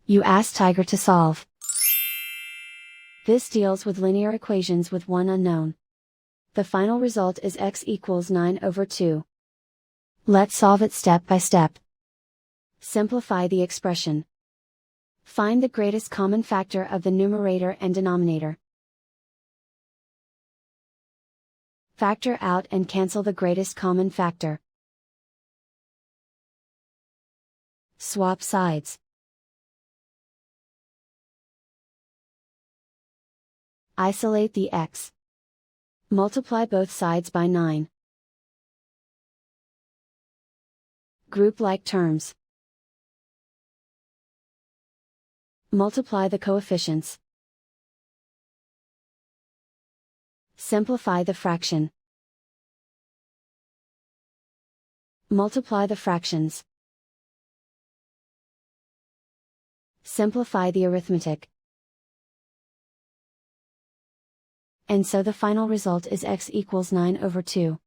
You ask Tiger to solve. This deals with linear equations with one unknown. The final result is x equals 9/2. Let's solve it step by step. Simplify the expression. Find the greatest common factor of the numerator and denominator. Factor out and cancel the greatest common factor. Swap sides. Isolate the x. Multiply both sides by 9. Group like terms. Multiply the coefficients. Simplify the fraction. Multiply the fractions. Simplify the arithmetic. And so the final result is x equals 9/2.